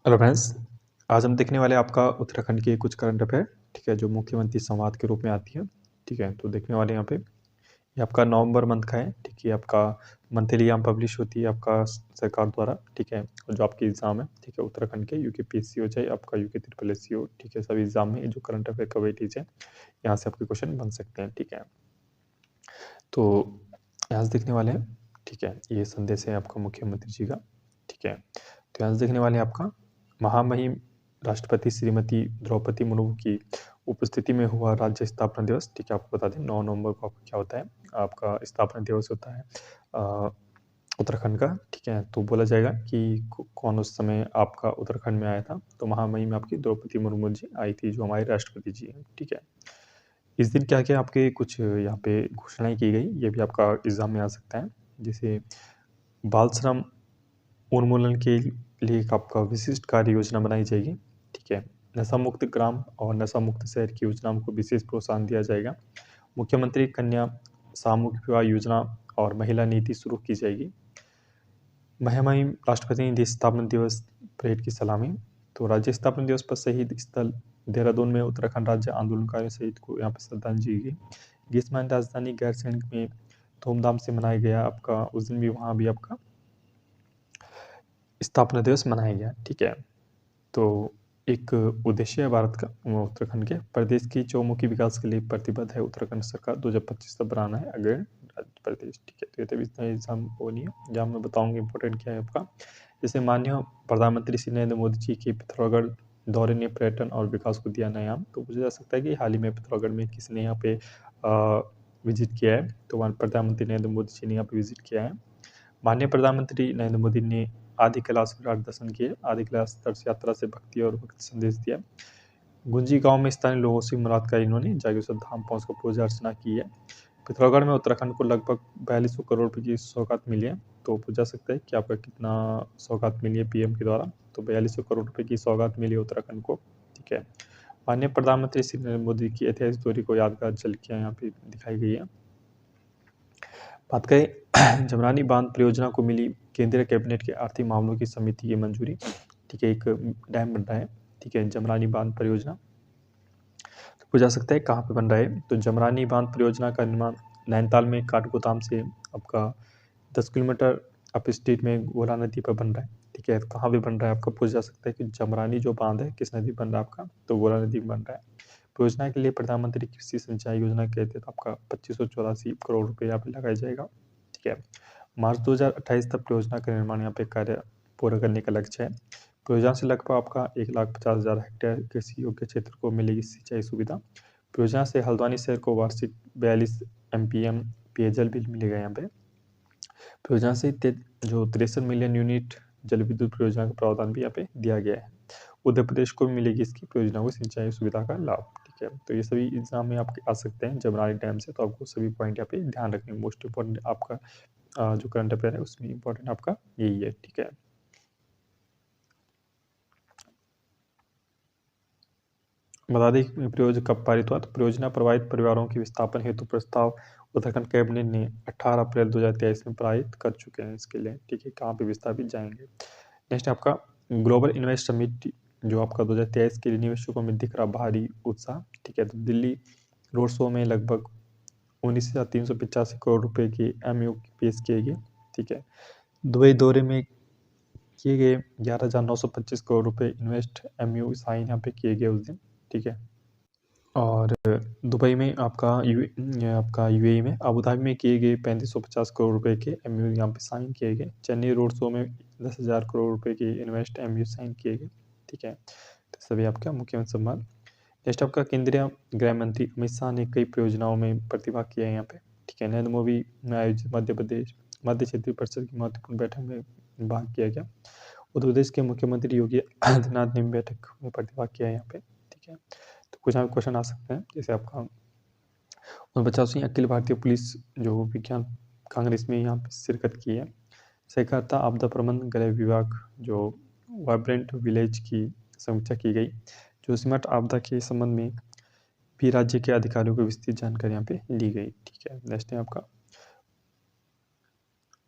Hello friends, आज हम देखने वाले हैं आपका उत्तराखंड के कुछ करंट अफेयर। ठीक है, जो मुख्यमंत्री संवाद के रूप में आती है। ठीक है, तो देखने वाले यहाँ पे ये आपका नवंबर मंथ का है। ठीक है, आपका मंथली यहाँ पब्लिश होती है आपका सरकार द्वारा। ठीक है, और जो आपके एग्जाम है, ठीक है, उत्तराखंड के यूके हो चाहे आपका यूके ट्रिपल एस सी हो, ठीक है, सभी एग्जाम में जो करंट अफेयर का वेटेज है, यहाँ से आपके क्वेश्चन बन सकते हैं। ठीक है, तो यहाँ से देखने वाले हैं। ठीक है, ये संदेश है आपका मुख्यमंत्री जी का। ठीक है, तो यहाँ से देखने वाले हैं आपका महामहिम राष्ट्रपति श्रीमती द्रौपदी मुर्मू की उपस्थिति में हुआ राज्य स्थापना दिवस। ठीक है, आपको बता दें 9 नवंबर को आपका क्या होता है, आपका स्थापना दिवस होता है उत्तराखंड का। ठीक है, तो बोला जाएगा कि कौन उस समय आपका उत्तराखंड में आया था, तो महामहिम आपकी द्रौपदी मुर्मू जी आई थी, जो हमारे राष्ट्रपति जी हैं। ठीक है, इस दिन क्या क्या आपके कुछ यहाँ पे घोषणाएं की गई, ये भी आपका एग्जाम में आ सकता है। जैसे बाल श्रम उन्मूलन के लिए एक आपका विशिष्ट कार्य योजना बनाई जाएगी। ठीक है, नशा मुक्त ग्राम और नशा मुक्त शहर की योजनाओं को विशेष प्रोत्साहन दिया जाएगा। मुख्यमंत्री कन्या सामूहिक विवाह योजना और महिला नीति शुरू की जाएगी। महामहिम राष्ट्रपति ने स्थापना दिवस परेड की सलामी। तो राज्य स्थापना दिवस पर शहीद स्थल देहरादून में उत्तराखंड राज्य आंदोलनकारियों शहीद को यहाँ पर श्रद्धांजलि दी। ग्रीष्मकालीन राजधानी गैरसैंण में धूमधाम से मनाया गया आपका, उस दिन भी वहाँ भी आपका स्थापना दिवस मनाया गया। ठीक है, तो एक उद्देश्य है भारत का उत्तराखंड के प्रदेश की चौमुखी विकास के लिए प्रतिबद्ध है उत्तराखंड सरकार। 2025 तक बनाना है अग्रणी राज्य प्रदेश। ठीक है, तो ये तभी इतना एग्जाम वो नहीं है, जहाँ मैं बताऊंगा इंपॉर्टेंट क्या है आपका। जैसे माननीय प्रधानमंत्री श्री नरेंद्र मोदी जी के पिथौरागढ़ दौरे ने पर्यटन और विकास को दिया नया आयाम। तो पूछा जा सकता है कि हाल ही में पिथौरागढ़ में किसने यहाँ पे विजिट किया है, तो वहाँ प्रधानमंत्री नरेंद्र मोदी जी ने यहाँ पे विजिट किया है। माननीय प्रधानमंत्री नरेंद्र मोदी ने आदि कैलाश विराट दर्शन किए, आदि कैलाश तीर्थ यात्रा से भक्ति और भक्ति संदेश दिया। गुंजी गांव में स्थानीय लोगों से मुलाकात कर इन्होंने जागेश्वर धाम पहुंचकर पूजा अर्चना की है। पिथौरागढ़ में उत्तराखंड को लगभग 4200 करोड़ रुपए की सौगात मिली है। तो पूछा सकता है कि आपका कितना सौगात मिली है पीएम के द्वारा, तो 4200 करोड़ रुपए की सौगात मिली है उत्तराखंड को। ठीक है, माननीय प्रधानमंत्री श्री नरेंद्र मोदी की ऐतिहासिक दौरे को यादगार झलकियां यहाँ पे दिखाई गई है। बात करें जमरानी बांध परियोजना को मिली केंद्रीय कैबिनेट के आर्थिक मामलों की समिति की मंजूरी। ठीक है, एक डैम बन रहा है। ठीक है, जमरानी बांध परियोजना। तो पूछा सकता है कहाँ पे बन रहा है, तो जमरानी बांध परियोजना का निर्माण नैनीताल में काठगोदाम से आपका 10 किलोमीटर अप स्ट्रीट में गोला नदी पर बन रहा है। ठीक है, कहाँ पे बन रहा है आपका, पूछा जा सकता है कि जमरानी जो बांध है किस नदी बन रहा है आपका, तो गोला नदी में बन रहा है। परियोजना के लिए प्रधानमंत्री कृषि सिंचाई योजना के तहत आपका 2584 करोड़ रुपये यहाँ पे लगाया जाएगा। ठीक है, मार्च 2028 तक परियोजना का निर्माण यहाँ पे कार्य पूरा करने का लक्ष्य है। परियोजना से लगभग आपका 1,50,000 हेक्टेयर कृषि योग्य क्षेत्र को मिलेगी सिंचाई सुविधा। परियोजना से हल्द्वानी शहर को वार्षिक 42 MPM पेयजल बिल मिलेगा यहाँ पे। परियोजना से जो 63 मिलियन यूनिट जल विद्युत परियोजना का प्रावधान भी यहाँ पे दिया गया है। उत्तर प्रदेश को भी मिलेगी इसकी परियोजना को सिंचाई सुविधा का लाभ। ठीक है, तो ये सभी एग्जाम में आपके आ सकते हैं जमरानी डैम से, तो आपको सभी पॉइंट यहाँ पे ध्यान रखने। मोस्ट इंपॉर्टेंट आपका जो करंट अफेयर है उसमें इंपॉर्टेंट आपका यही है। ठीक है, बता दें कि परियोजना कब पारित हुआ, तो परियोजना प्रभावित परिवारों के विस्थापन हेतु प्रस्ताव उत्तराखंड कैबिनेट ने 18 अप्रैल 2023 में पारित कर चुके हैं इसके लिए। ठीक है, कहाँ पे विस्थापित जाएंगे। नेक्स्ट आपका ग्लोबल इन्वेस्ट समिट, जो आपका 2023 के लिए निवेशकों में दिख रहा भारी उत्साह। ठीक है, तो दिल्ली रोड शो में लगभग 19,385 करोड़ रुपए के MOU पेश किए गए। ठीक है, दुबई दौरे में किए गए 11,925 करोड़ रुपए इन्वेस्ट MOU साइन यहाँ पे किए गए उस दिन। ठीक है, और दुबई में आपका UAE में अबू धाबी में किए गए 3550 करोड़ रुपए के MOU यहाँ पे साइन किए गए। चेन्नई रोड शो में 10,000 करोड़ रुपए के इन्वेस्ट MOU साइन किए गए। ठीक है, तो सभी आपका मुख्यमंत्री सम्मान। नेक्स्ट आपका केंद्रीय गृह मंत्री अमित शाह ने कई परियोजनाओं में प्रतिभाग किया है यहाँ पे। ठीक है, नरेंद्र मोदी में आयोजित मध्य क्षेत्रीय परिषद की महत्वपूर्ण बैठक में भाग किया गया। उत्तर प्रदेश के मुख्यमंत्री योगी आदित्यनाथ ने बैठक में प्रतिभाग किया है यहाँ पे। ठीक है, तो कुछ यहाँ क्वेश्चन आ सकते हैं, जैसे आपका 49वीं अखिल भारतीय पुलिस जो विज्ञान कांग्रेस में यहाँ पे शिरकत की है। सहकारिता आपदा प्रबंधन गृह विभाग जो वाइब्रेंट विलेज की समीक्षा की गई। जो सिमट आपदा के संबंध में भी राज्य के अधिकारियों को विस्तृत जानकारी यहाँ पे ली गई। ठीक है, नेक्स्ट है आपका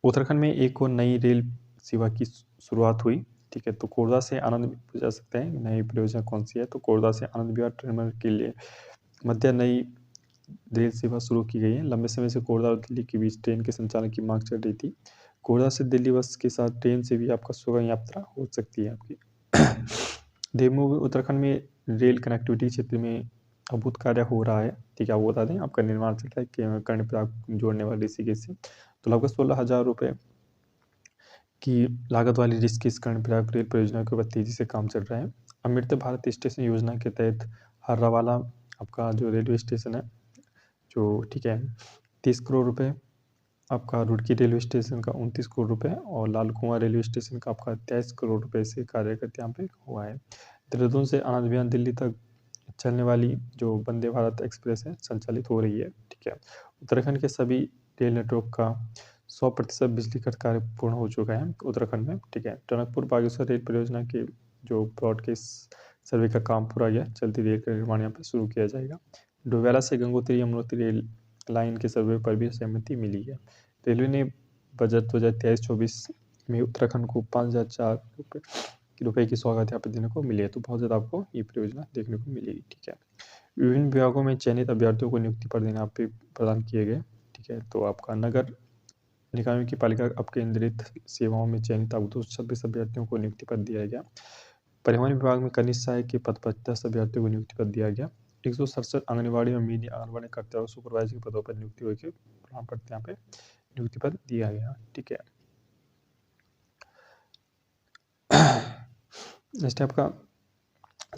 उत्तराखंड में एक और नई रेल सेवा की शुरुआत हुई। ठीक है। तो कोरबा से आनंद पूछ सकते हैं नई परियोजना कौन सी है, तो कोरबा से आनंद विहार टर्मिनल के लिए मध्य नई रेल सेवा शुरू की गई है। लंबे समय से कोरबा और दिल्ली के बीच ट्रेन के संचालन की मांग चल रही थी। कोरबा से दिल्ली बस के साथ ट्रेन से भी आपका सुगम यात्रा हो सकती है आपकी। देवभूमि उत्तराखंड में रेल कनेक्टिविटी क्षेत्र में अभूत कार्य हो रहा है। ठीक है, आपको बता दें आपका निर्माण चल रहा है कि कर्णप्रयाग जोड़ने वाली ऋषिकेश से। तो लगभग 16,000 रुपये की लागत वाली ऋषिकेश कर्णप्रयाग रेल परियोजना के ऊपर तेजी से काम चल रहा है। अमृत भारत स्टेशन योजना के तहत हर्रावाला आपका जो रेलवे स्टेशन है, जो ठीक है 30 करोड़ रुपए, आपका रुड़की रेलवे स्टेशन का 29 करोड़ रुपए और लाल कुआं रेलवे स्टेशन का आपका 23 करोड़ रुपए से कार्य करते यहाँ पे हुआ है। देहरादून से आनंद विहार दिल्ली तक चलने वाली जो वंदे भारत एक्सप्रेस है संचालित हो रही है। ठीक है, उत्तराखंड के सभी रेल नेटवर्क का 100% बिजलीकरण कार्य पूर्ण हो चुका है उत्तराखंड में। ठीक है, टनकपुर बागेश्वर रेल परियोजना के जो प्लॉट के सर्वे का काम पूरा गया, जल्दी रेल का निर्माण यहाँ पे शुरू किया जाएगा। डोवेला से गंगोत्री यमुनोत्री रेल लाइन के सर्वे पर भी सहमति मिली है। रेलवे ने बजट 2023-24 में उत्तराखंड को 5,004 रुपये की सौगात यहाँ पे देने को मिली है। तो बहुत ज़्यादा आपको ये परियोजना देखने को मिलेगी। ठीक है, विभिन्न विभागों में चयनित अभ्यर्थियों को नियुक्ति पर देने यहाँ पे प्रदान किए गए। ठीक है, तो आपका नगर निकायों की पालिका अपकेंद्रित सेवाओं में चयनित आपको 226 अभ्यर्थियों को नियुक्ति पद दिया गया। परिवहन विभाग में कनिष्ठ सहायक के पद पर 10 अभ्यर्थियों को नियुक्ति पद दिया गया। 167 आंगनबाड़ी और मिनी आंगनबाड़ी करते हुए सुपरवाइजर के पदों पर नियुक्ति हुई के प्रमाण पत्र यहाँ पे नियुक्ति पद दिया गया। ठीक है, नेक्स्ट आपका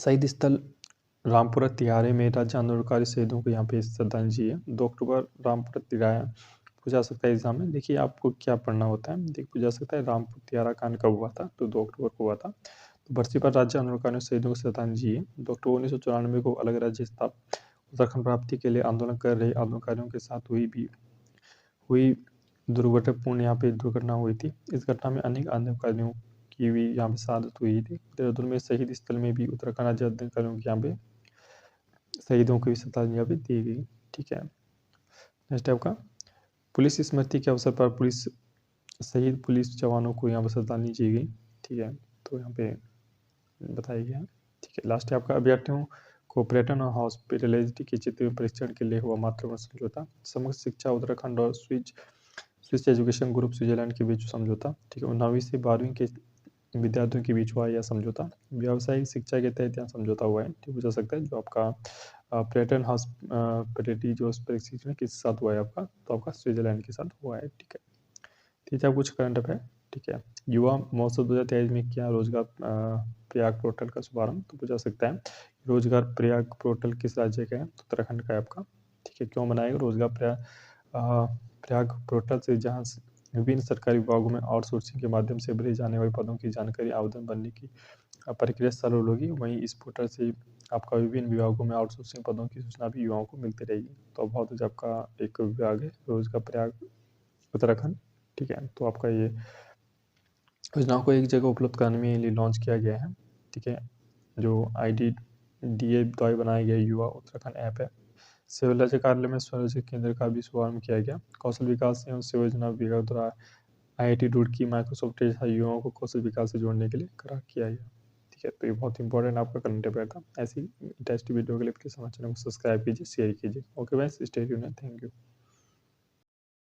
शहीद स्थल रामपुरा तिहारे में राज्य आंदोलनकारी शहीदों को यहाँ पे श्रद्धांजलि है। 2 अक्टूबर रामपुरा तिहारा पूछा सकता है एग्जाम में। देखिए आपको क्या पढ़ना होता है, देखिए पूछा सकता है रामपुर तिहारा कांड कब हुआ था, तो 2 अक्टूबर को हुआ था। तो बरसी पर राज्य आंदोलनकारियों शहीदों को श्रद्धांजलि है। 2 अक्टूबर 1994 को अलग राज्य उत्तराखंड प्राप्ति के लिए आंदोलन कर रहे आंदोलनकारियों के साथ हुई दुर्घटनापूर्ण यहाँ पे दुर्घटना हुई थी। इस घटना में अनेक आंदोलनकारियों की भी यहाँ पे शहादत हुई थी। देहरादून में शहीद स्थल में भी उत्तराखंड राज्य आंदोलनकारियों की यहाँ पे शहीदों को भी श्रद्धांजलि भी दी गई। ठीक है, नेक्स्ट आपका पुलिस स्मृति के अवसर पर शहीद पुलिस जवानों को यहाँ पर श्रद्धांजलि दी गई। ठीक है, तो यहाँ पे बताया गया। ठीक है, लास्ट है आपका अभ्यर्थियों को पर्यटन और हॉस्पिटलिटी के क्षेत्र में परीक्षण के लिए हुआ मातृवर्ण समझौता। समग्र शिक्षा उत्तराखंड और स्विस एजुकेशन ग्रुप स्विट्जरलैंड के बीच समझौता। ठीक है, 9वीं से 12वीं के विद्यार्थियों के बीच हुआ यह समझौता। व्यावसायिक शिक्षा के तहत यहाँ समझौता हुआ है। ठीक हो सकता है जो आपका पर्यटन हॉस्पिटलिटी जो प्रशिक्षण किसके साथ हुआ है आपका, तो आपका स्विट्जरलैंड के साथ हुआ है। ठीक है, ठीक है, कुछ करंट अफेयर। ठीक है, युवा महोत्सव 2023 में क्या रोजगार प्रयाग पोर्टल का शुभारंभ, तो पूछा सकता है रोजगार प्रयाग पोर्टल किस राज्य का है, तो उत्तराखंड का है आपका। ठीक है, क्यों बनाएगा रोजगार प्रयाग पोर्टल से जहाँ विभिन्न सरकारी विभागों में आउटसोर्सिंग के माध्यम से भरे जाने वाले पदों की जानकारी आवेदन बनने की प्रक्रिया सरल होगी। वहीं इस पोर्टल से आपका विभिन्न विभागों में आउटसोर्सिंग पदों की सूचना भी युवाओं को मिलती रहेगी। तो बहुत आपका एक विभाग है रोजगार प्रयाग उत्तराखंड। ठीक है, तो आपका ये योजनाओं को एक जगह उपलब्ध कराने में लिए लॉन्च किया गया है। ठीक है, जो IDDA द्वारा बनाया गया युवा उत्तराखंड ऐप है। सिविल राज्य कार्यालय में स्वरोजगार केंद्र का भी शुभारंभ किया गया। कौशल विकास एवं सेवा योजना विभाग द्वारा IIT रुड़की माइक्रोसॉफ्ट जैसा युवाओं को कौशल विकास से जोड़ने के लिए करार किया गया। ठीक है, तो ये बहुत इंपॉर्टेंट आपका करंट अफेयर था। ऐसी इंटरेस्टिंग वीडियो के लिए प्लीज हमारे चैनल को सब्सक्राइब कीजिए, शेयर कीजिए। Okay guys, stay tuned, thank you.